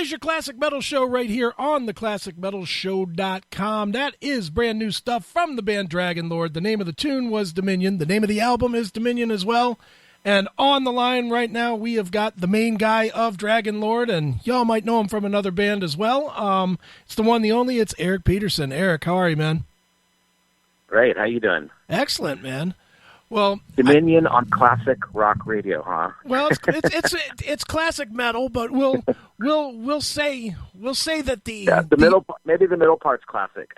is your Classic Metal Show right here on the ClassicMetalShow.com. That is brand new stuff from the band Dragonlord. The name of the tune was Dominion. The name of the album is Dominion as well. And on the line right now, we have got the main guy of Dragonlord, and y'all might know him from another band as well. It's the one, the only, it's Eric Peterson. Eric, how are you, man? Great. How you doing? Excellent, man. Well, Dominion on classic rock radio, huh? Well, it's classic metal, but we'll say that maybe the middle part's classic.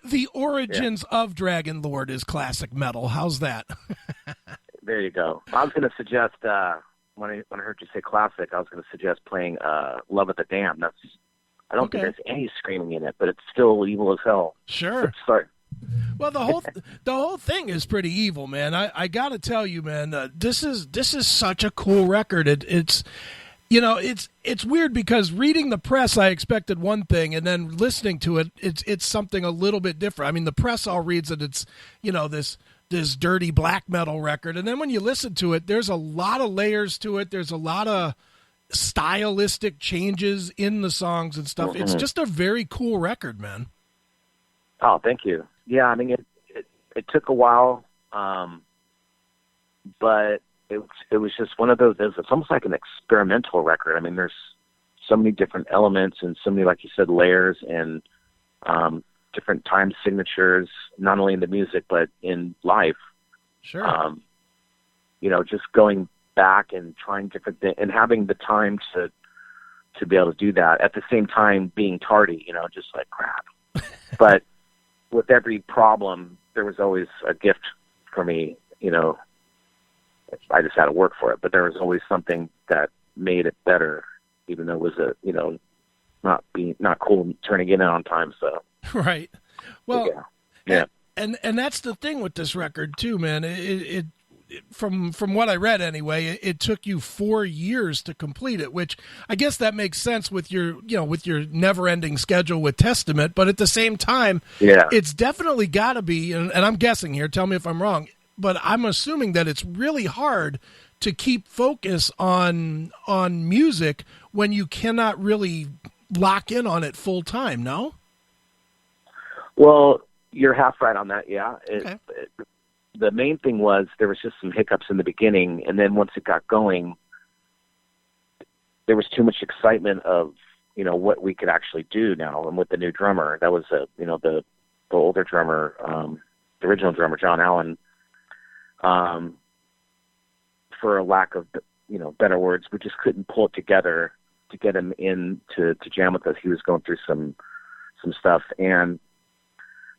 the origins of Dragonlord is classic metal. How's that? There you go. I was going to suggest when I heard you say classic, I was going to suggest playing "Love at the Dam." I don't think there's any screaming in it, but it's still evil as hell. Sure. Start. Well, the whole thing is pretty evil, man. I got to tell you, man, this is such a cool record. It's weird because reading the press, I expected one thing, and then listening to it, it's something a little bit different. I mean, the press all reads that it's this dirty black metal record, and then when you listen to it, there's a lot of layers to it. There's a lot of stylistic changes in the songs and stuff. Mm-hmm. It's just a very cool record, man. Oh, thank you. Yeah, I mean, it took a while, but it was just one of those. It's almost like an experimental record. I mean, there's so many different elements and so many, like you said, layers and different time signatures, not only in the music but in life. Sure. Just going back and trying different things and having the time to be able to do that at the same time being tardy. Just like crap, but. With every problem, there was always a gift for me. I just had to work for it, but there was always something that made it better, even though it was not cool turning in on time. So right. Well, yeah. And that's the thing with this record too, man. It from what I read anyway, it took you 4 years to complete it, which I guess that makes sense with your never-ending schedule with Testament. But at the same time, it's definitely got to be, and I'm guessing here, tell me if I'm wrong, but I'm assuming that it's really hard to keep focus on music when you cannot really lock in on it full time, no? Well, you're half right on that, yeah. Okay. The main thing was there was just some hiccups in the beginning, and then once it got going, there was too much excitement of what we could actually do now. And with the new drummer, that was the older drummer, the original drummer John Allen. For a lack of better words, we just couldn't pull it together to get him in to jam with us. He was going through some stuff, and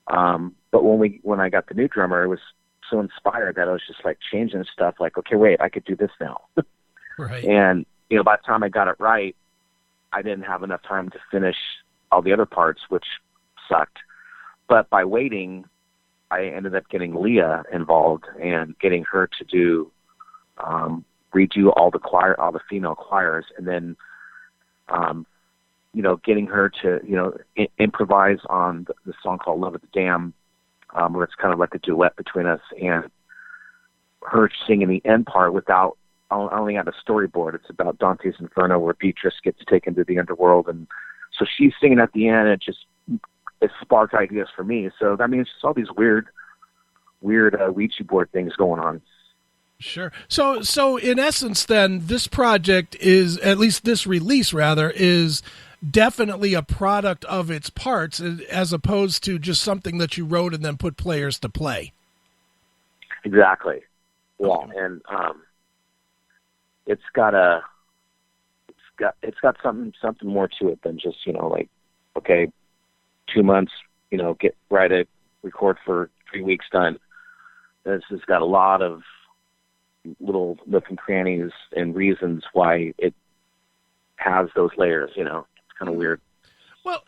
but when I got the new drummer, it was so inspired that I was just like changing stuff, like, okay, wait, I could do this now. Right. And by the time I got it right, I didn't have enough time to finish all the other parts, which sucked. But by waiting, I ended up getting Leah involved and getting her to do redo all the female choirs, and then getting her to improvise on the song called "Love at the Dam," where it's kind of like a duet between us, and her singing the end part without. I only had a storyboard. It's about Dante's Inferno, where Beatrice gets taken to the underworld, and so she's singing at the end. It sparked ideas for me. So I mean, it's just all these weird Ouija board things going on. Sure. So in essence, then, this project is, at least this release rather, is definitely a product of its parts, as opposed to just something that you wrote and then put players to play. Exactly. Yeah, okay. And it's got something more to it than just like, okay, 2 months, write it, record for 3 weeks, done. This has got a lot of little nook and crannies and reasons why it has those layers. It's kind of weird. Well,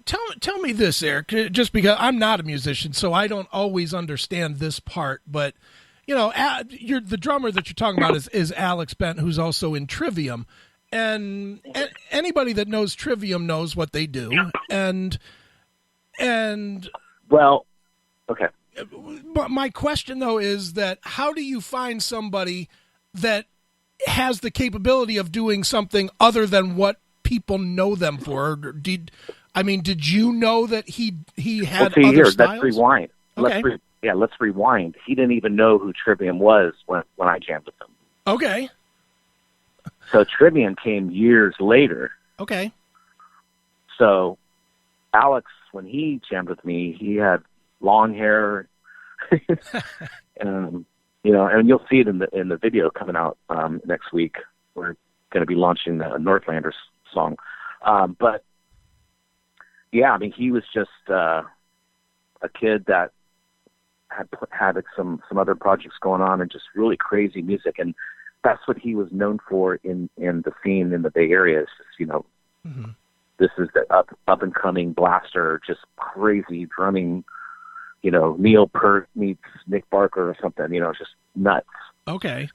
tell me this, Eric, just because I'm not a musician, so I don't always understand this part, but the drummer that you're talking about is Alex Bent, who's also in Trivium, and anybody that knows Trivium knows what they do, and well, okay. But my question, though, is that how do you find somebody that has the capability of doing something other than what people know them for? Did you know that he had well, see, other here, styles? Let's rewind. Okay. Let's rewind. He didn't even know who Trivium was when I jammed with him. Okay. So Trivium came years later. Okay. So Alex, when he jammed with me, he had long hair, and you'll see it in the video coming out next week. We're going to be launching the Northlanders song, but yeah, I mean, he was just a kid that had some other projects going on and just really crazy music, and that's what he was known for in the scene in the Bay Area. It's just, mm-hmm. This is the up and coming blaster, just crazy drumming. Neil Peart meets Nick Barker or something. It's just nuts. Okay.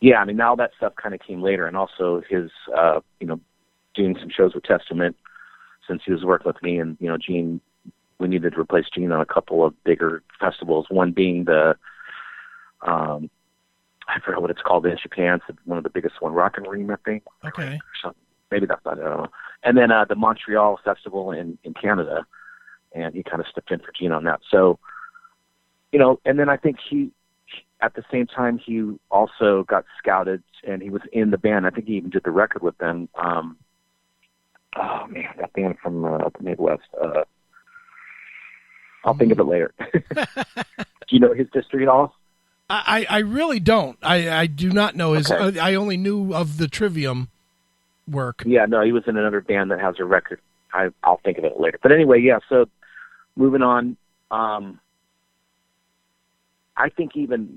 Yeah, I mean, now that stuff kind of came later, and also his, doing some shows with Testament since he was working with me, and Gene, we needed to replace Gene on a couple of bigger festivals. One being the, I forgot what it's called in Japan. It's one of the biggest one, Rock and Ream, I think. Okay. Maybe that's not it. I don't know. And then the Montreal Festival in Canada, and he kind of stepped in for Gene on that. So, and then I think at the same time, he also got scouted, and he was in the band. I think he even did the record with them. Oh man, that band from the Midwest. I'll think of it later. Do you know his history at all? I really don't. I do not know his. Okay. I only knew of the Trivium work. Yeah, no, he was in another band that has a record. I'll think of it later. But anyway, yeah. So moving on. I think even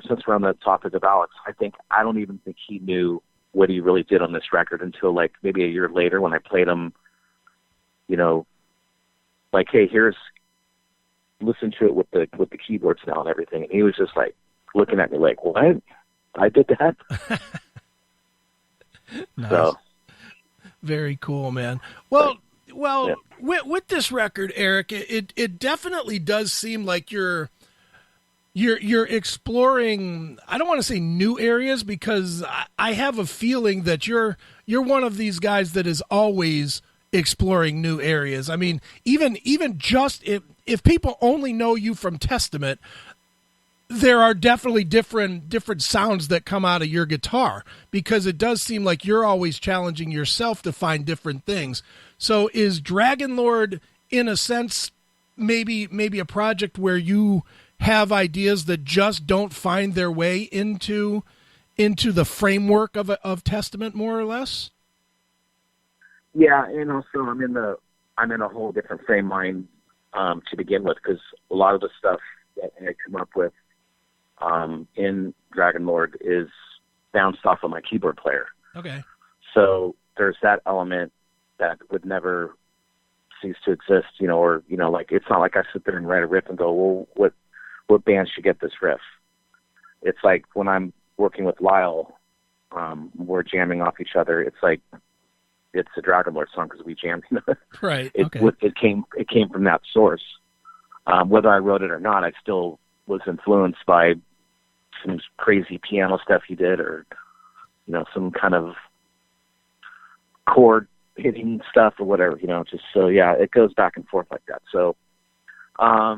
since we're on the topic of Alex, I don't even think he knew what he really did on this record until like maybe a year later when I played him. Like, hey, listen to it with the keyboards now and everything, and he was just like looking at me like, what? I did that? Nice. So, very cool, man. Well, yeah. with this record, Eric, it definitely does seem like you're exploring. I don't want to say new areas, because I have a feeling that you're one of these guys that is always exploring new areas. I mean, even just if people only know you from Testament, there are definitely different sounds that come out of your guitar, because it does seem like you're always challenging yourself to find different things. So is Dragonlord, in a sense, maybe a project where you have ideas that just don't find their way into the framework of Testament, more or less? Yeah, and also I'm in a whole different frame mind to begin with, because a lot of the stuff that I come up with in Dragonlord is bounced off of my keyboard player. Okay. So there's that element that would never cease to exist, like, it's not like I sit there and write a riff and go, well, what band should get this riff? It's like when I'm working with Lyle, we're jamming off each other. It's like, it's a Dragonlord song because we jammed. Right. Okay. Okay. It came from that source. Whether I wrote it or not, I still was influenced by some crazy piano stuff he did, or some kind of chord hitting stuff or whatever. Just so yeah, it goes back and forth like that. So, I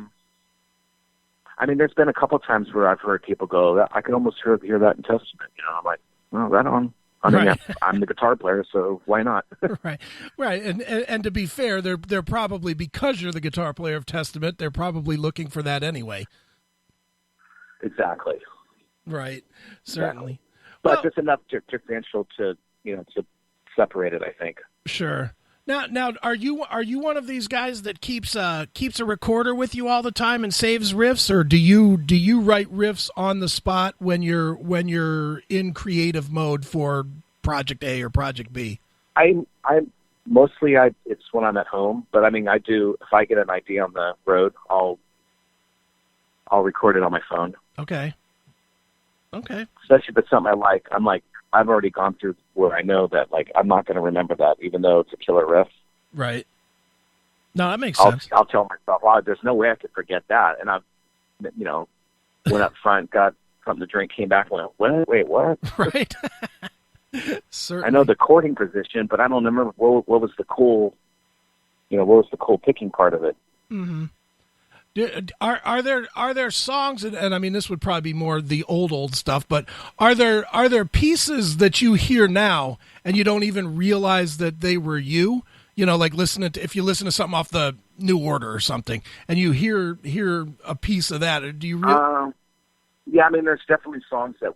mean, there's been a couple of times where I've heard people go, I could almost hear that in Testament. I'm like, well, right on. I mean, right. I'm the guitar player, so why not? Right. And to be fair, they're probably, because you're the guitar player of Testament, they're probably looking for that anyway. Exactly. Right. Certainly. Exactly. But there's enough differential to separate it, I think. Sure. Now, are you one of these guys that keeps a recorder with you all the time and saves riffs, or do you write riffs on the spot when you're in creative mode for Project A or Project B? I'm mostly it's when I'm at home, but I mean, I do, if I get an idea on the road, I'll record it on my phone. Okay. Especially if it's something I like. I'm like, I've already gone through where I know that, like, I'm not going to remember that, even though it's a killer riff. Right. No, that makes sense. I'll tell myself, wow, there's no way I could forget that. And I've, went up front, got something to drink, came back, and went, what? Wait, what? Right. certainly. I know the chording position, but I don't remember what was the cool, what was the cool picking part of it. Mm-hmm. Are there songs, and I mean this would probably be more the old stuff, but are there pieces that you hear now and you don't even realize that they were you? Like if you listen to something off the New Order or something, and you hear a piece of that, or do you? Yeah, I mean, there's definitely songs that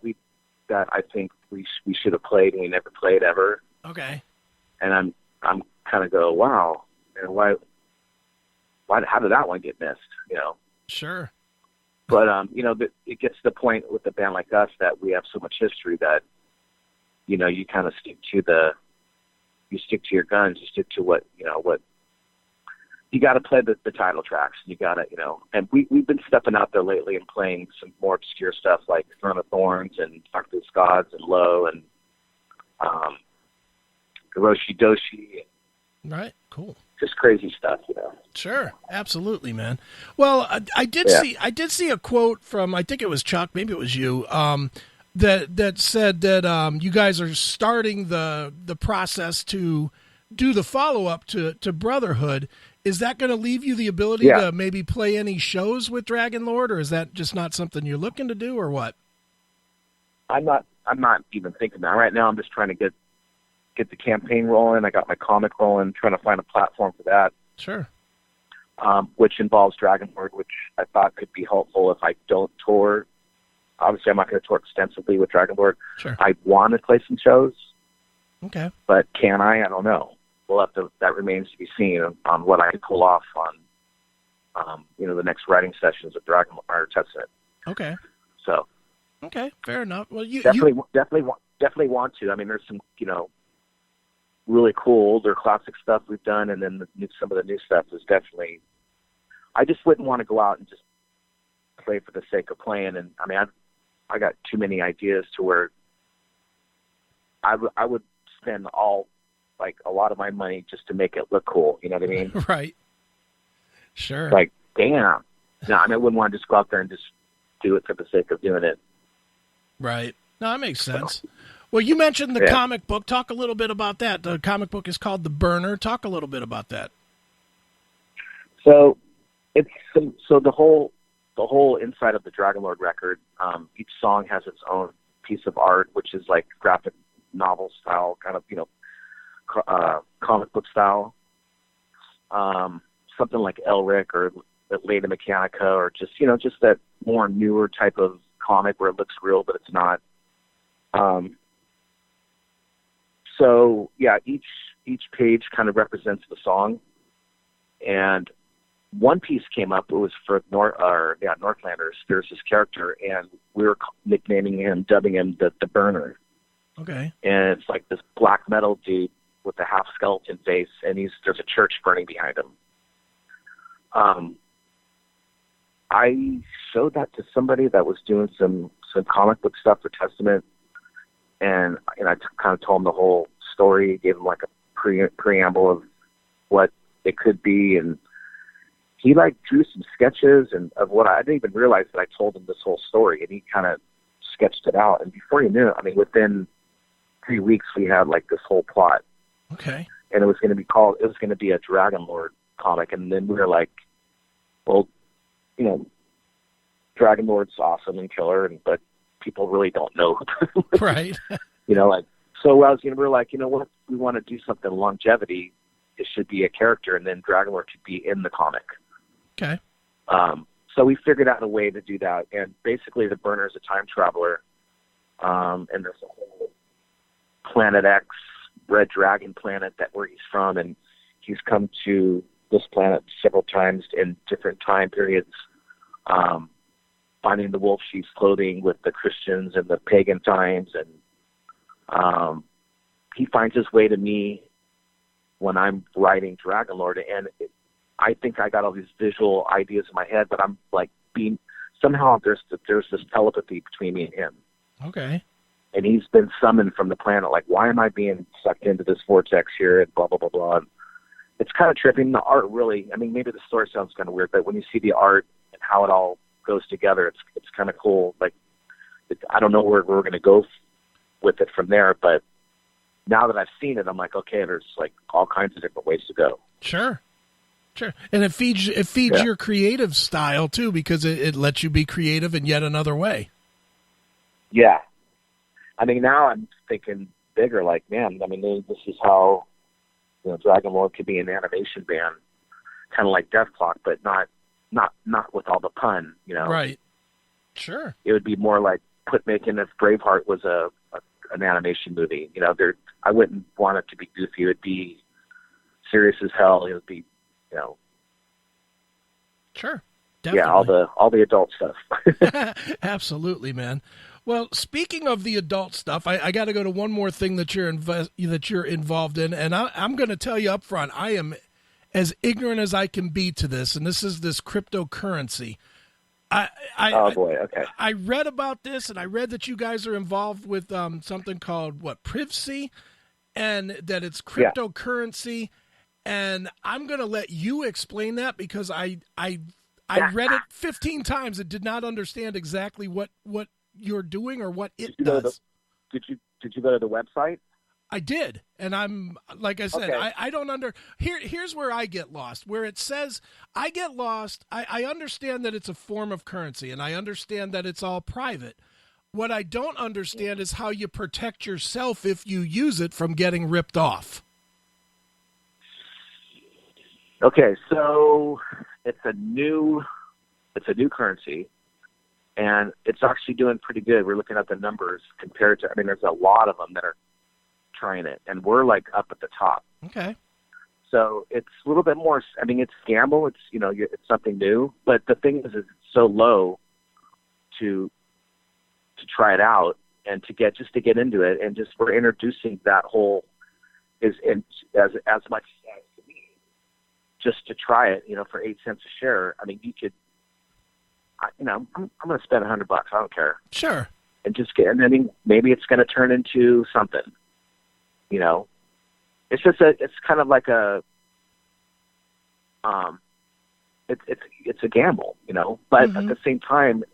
I think we should have played and we never played ever. Okay. And I'm kind of go, wow, why? How did that one get missed? Sure. But it gets to the point with a band like us that we have so much history that you kind of stick to your guns. You stick to what you got to play the title tracks. You got to and we've been stepping out there lately and playing some more obscure stuff like Throne of Thorns and Talk to the Gods and Low and Hiroshi Doshi. Right. Cool. Just crazy stuff, Sure, absolutely, man. Well, I did see a quote from, I think it was Chuck, maybe it was you, that said that you guys are starting the process to do the follow up to Brotherhood. Is that going to leave you the ability to maybe play any shows with Dragonlord, or is that just not something you're looking to do, or what? I'm not even thinking that right now. I'm just trying to get the campaign rolling. I got my comic rolling, trying to find a platform for that. Sure. Which involves Dragonlord, which I thought could be helpful if I don't tour. Obviously, I'm not going to tour extensively with Dragonlord. Sure. I want to play some shows. Okay. But can I? I don't know. That remains to be seen on what I can pull off on, the next writing sessions of Dragonlord or Testament. Okay. So. Okay, fair enough. Well, you definitely want to. I mean, there's some, really cool older classic stuff we've done, and then some of the new stuff is definitely. I just wouldn't want to go out and just play for the sake of playing, and I mean, I got too many ideas to where I would spend a lot of my money just to make it look cool. You know what I mean? Right. Sure. Like, damn. No, I mean, I wouldn't want to just go out there and just do it for the sake of doing it. Right. No, that makes sense. Well, you mentioned the comic book. Talk a little bit about that. The comic book is called The Burner. Talk a little bit about that. So the whole inside of the Dragonlord record, each song has its own piece of art, which is like graphic novel style, kind of, comic book style. Something like Elric or Leda Mechanica, or just that more newer type of comic where it looks real, but it's not. So yeah, each page kind of represents the song, and one piece came up. It was for Northlanders. There's this character, and we were dubbing him the Burner. Okay. And it's like this black metal dude with a half skeleton face, and there's a church burning behind him. I showed that to somebody that was doing some comic book stuff for Testament, and I kind of told him the whole story, gave him like a preamble of what it could be, and he drew some sketches and of what I didn't even realize that I told him this whole story, and he kind of sketched it out, and before you knew it, I mean, within 3 weeks we had this whole plot. Okay. And it was going to be a Dragonlord comic, and then we were like, well, Dragonlord's awesome and killer, but people really don't know. Right. So we were like, you know what, we want to do something longevity. It should be a character, and then Dragonlord should be in the comic. Okay. So we figured out a way to do that, and basically the Burner is a time traveler, and there's a whole Planet X, Red Dragon planet where he's from, and he's come to this planet several times in different time periods, finding the wolf sheep's clothing with the Christians and the pagan times, and he finds his way to me when I'm writing Dragonlord, and I think I got all these visual ideas in my head, but I'm somehow there's this telepathy between me and him. Okay. And he's been summoned from the planet. Like, why am I being sucked into this vortex here? And blah, blah, blah, blah. And it's kind of tripping. The art really, I mean, maybe the story sounds kind of weird, but when you see the art and how it all goes together, it's kind of cool. I don't know where we're going to go with it from there, but now that I've seen it, I'm like, okay, there's like all kinds of different ways to go. Sure. And it feeds your creative style too, because it lets you be creative in yet another way. Yeah. I mean, now I'm thinking bigger, like, man, I mean, this is how, Dragonlord could be an animation band, kind of like Death Clock, but not with all the pun, Right. Sure. It would be more like making if Braveheart was an animation movie. I wouldn't want it to be goofy. It would be serious as hell. It would be, Sure. Definitely. Yeah, all the adult stuff. Absolutely, man. Well, speaking of the adult stuff, I got to go to one more thing that you're involved in, and I'm going to tell you up front, I am as ignorant as I can be to this, and this is this cryptocurrency. Oh boy, okay. I read about this, and I read that you guys are involved with something called Privacy, and that it's cryptocurrency. And I'm going to let you explain that, because I read it 15 times and did not understand exactly what you're doing or what it does. Did you go to the website? I did, and I'm like I said, okay. I don't here's where I get lost. Where it says I get lost, I understand that it's a form of currency, and I understand that it's all private. What I don't understand is how you protect yourself if you use it from getting ripped off. Okay, so it's a new currency, and it's actually doing pretty good. We're looking at the numbers compared to, there's a lot of them that are trying it, and we're like up at the top. Okay. So it's a little bit more, it's gamble. It's, it's something new, but the thing is it's so low to try it out and to get into it, and just we're introducing that whole as much as just to try it, for 8 cents a share. You could, I'm going to spend $100. I don't care. Sure. And just and then maybe it's going to turn into something, it's just it's kind of like it's a gamble, but mm-hmm. at the same time,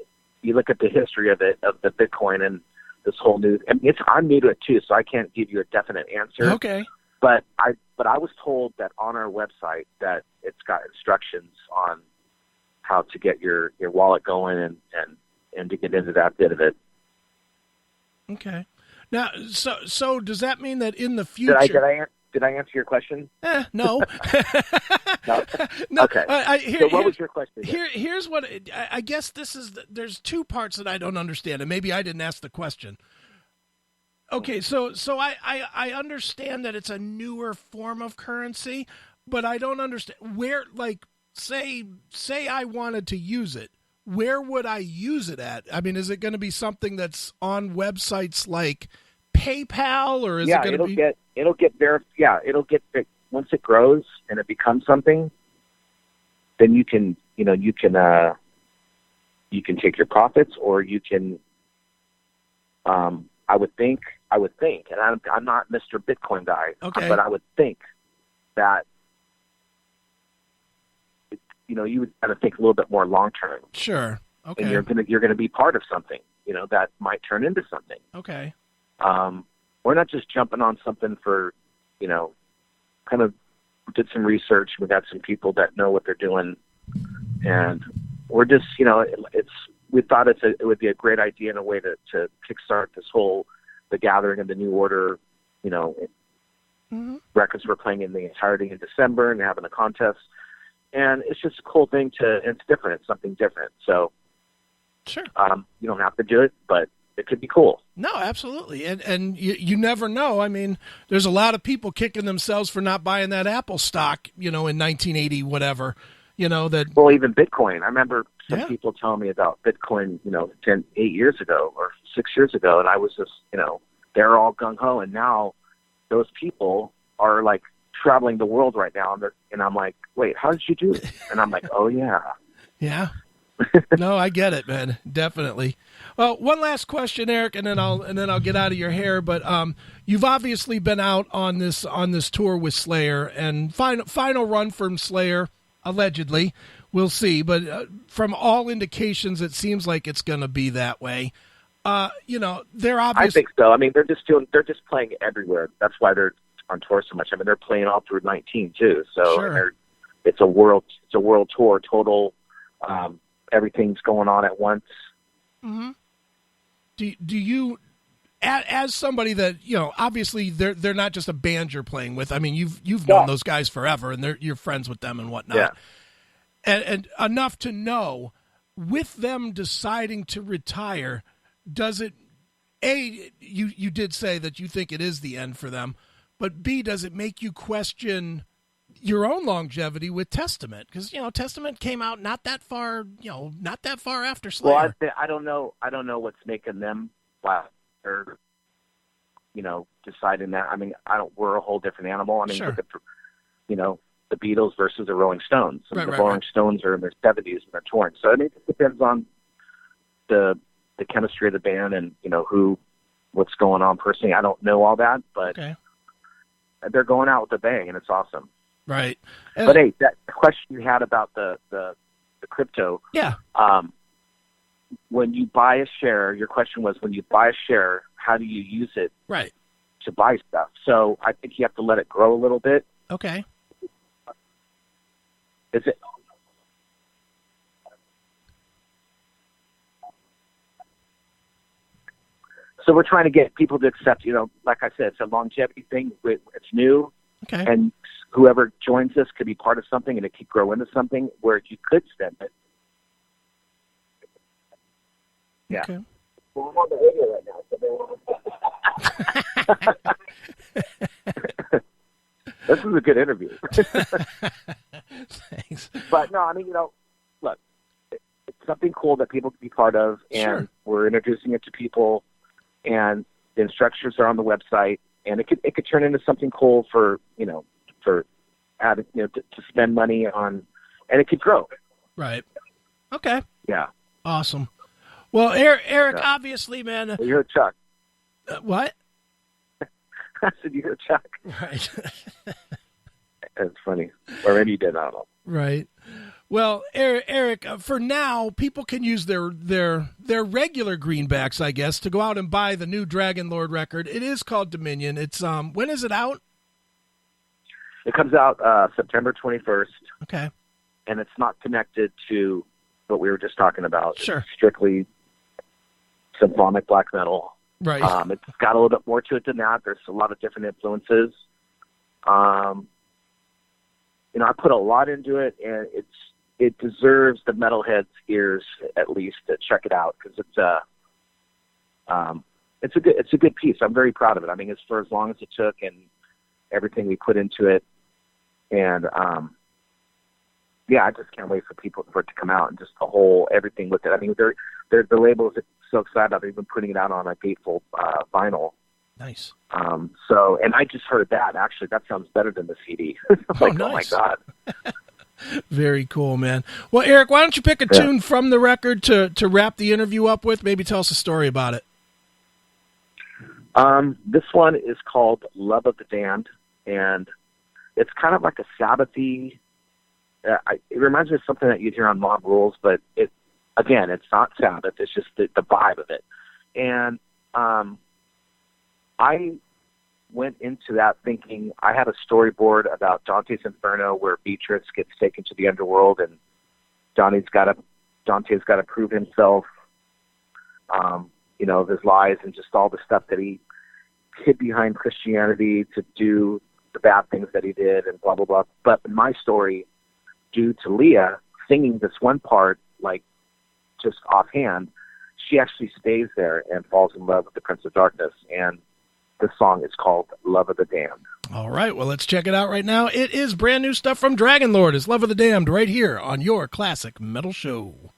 you look at the history of the Bitcoin and this whole new, I'm new to it too, so I can't give you a definite answer. Okay. But I was told that on our website that it's got instructions on how to get your wallet going and to get into that bit of it. Okay. Now, so does that mean that in the future? Did I answer your question? No. No. No. Okay. So what was your question? Here's what I guess there's two parts that I don't understand, and maybe I didn't ask the question. Okay, so I understand that it's a newer form of currency, but I don't understand where, like, say I wanted to use it, where would I use it at? Is it going to be something that's on websites like PayPal, or is it going to be? It'll get once it grows and it becomes something, then you can take your profits, or you can, I would think, and I'm not Mr. Bitcoin guy, okay, but I would think that, you would kind of think a little bit more long term. Sure. Okay. And you're gonna be part of something, that might turn into something. Okay. We're not just jumping on something for, kind of did some research. We got some people that know what they're doing, and we're just, we thought it would be a great idea in a way to kickstart this whole, the gathering of the New Order, mm-hmm. records we're playing in the entirety in December and having a contest. And it's just a cool thing it's different. It's something different. So, sure. You don't have to do it, but it could be cool. No, absolutely. And you never know. There's a lot of people kicking themselves for not buying that Apple stock, in 1980, whatever, that. Well, even Bitcoin. I remember some people telling me about Bitcoin, 8 years ago or 6 years ago. And I was just, they're all gung ho. And now those people are like traveling the world right now. And I'm like, wait, how did you do it? And I'm like, oh yeah. Yeah. No, I get it, man. Definitely. Well, one last question, Eric, and then I'll get out of your hair. But you've obviously been out on this tour with Slayer, and final run from Slayer, allegedly. We'll see. But from all indications, it seems like it's going to be that way. they're I obviously. think so. I mean, they're just playing everywhere. That's why they're on tour so much. I mean, they're playing all through 19 too. So Sure. it's a world tour, total. Everything's going on at once. Mm-hmm. Do you, as somebody that obviously they're not just a band you're playing with. I mean, you've known those guys forever, and you're friends with them and whatnot. Yeah. And enough to know, with them deciding to retire, does it, A, you did say that you think it is the end for them, but B, does it make you question your own longevity with Testament? Because, Testament came out not that far after Slayer. Well, I don't know what's making them, they're, deciding that. I mean, we're a whole different animal. I mean, Sure. look at, the Beatles versus the Rolling Stones. I mean, Right, the Rolling right. Stones are in their 70s and they're touring. So I mean, it depends on the chemistry of the band and what's going on personally. I don't know all that, but Okay. they're going out with a bang, and it's awesome. Right. But hey, that question you had about the crypto. Yeah. When you buy a share, your question was, when you buy a share, how do you use it Right. to buy stuff? So I think you have to let it grow a little bit. Okay. Is it? So we're trying to get people to accept, like I said, it's a longevity thing. It's new, Okay. and whoever joins us could be part of something, and it could grow into something where you could spend it. Yeah. Okay. Well, I'm on the radio right now, so this is a good interview. Thanks. But no, I mean, look, it's something cool that people can be part of, and Sure. we're introducing it to people, and the instructions are on the website, and it could turn into something cool for adding, to spend money on, and it could grow. Right. Okay. Yeah. Awesome. Well, Eric, Yeah. obviously, man. Well, you heard Chuck. What? I said you heard Chuck. Right. That's funny. Or maybe you did. I don't know. Right. Well, Eric, for now, people can use their regular greenbacks, I guess, to go out and buy the new Dragonlord record. It is called Dominion. It's when is it out? It comes out September 21st, Okay. and it's not connected to what we were just talking about. Sure. It's strictly symphonic black metal. Right. It's got a little bit more to it than that. There's a lot of different influences. I put a lot into it, and it deserves the metalheads' ears at least to check it out, because it's a good piece. I'm very proud of it. I mean, it's for as long as it took and everything we put into it, and I just can't wait for it to come out, and just the whole everything with it. I mean, the label is so excited about even putting it out on a gatefold vinyl. Nice. And I just heard that. Actually, that sounds better than the CD. Like, nice. Oh my God. Very cool, man. Well, Eric, why don't you pick a tune from the record to wrap the interview up with? Maybe tell us a story about it. This one is called Love of the Damned, and it's kind of like a Sabbath-y. It reminds me of something that you'd hear on Mob Rules, but it's not Sabbath. It's just the vibe of it. And I went into that thinking I had a storyboard about Dante's Inferno where Beatrice gets taken to the underworld, and Dante's got to prove himself, of his lies and just all the stuff that he hid behind Christianity to do the bad things that he did and blah, blah, blah. But in my story, due to Leah singing this one part, like just offhand, she actually stays there and falls in love with the Prince of Darkness. And the song is called Love of the Damned. All right, well, let's check it out right now. It is brand new stuff from Dragonlord. It's Love of the Damned right here on your Classic Metal Show.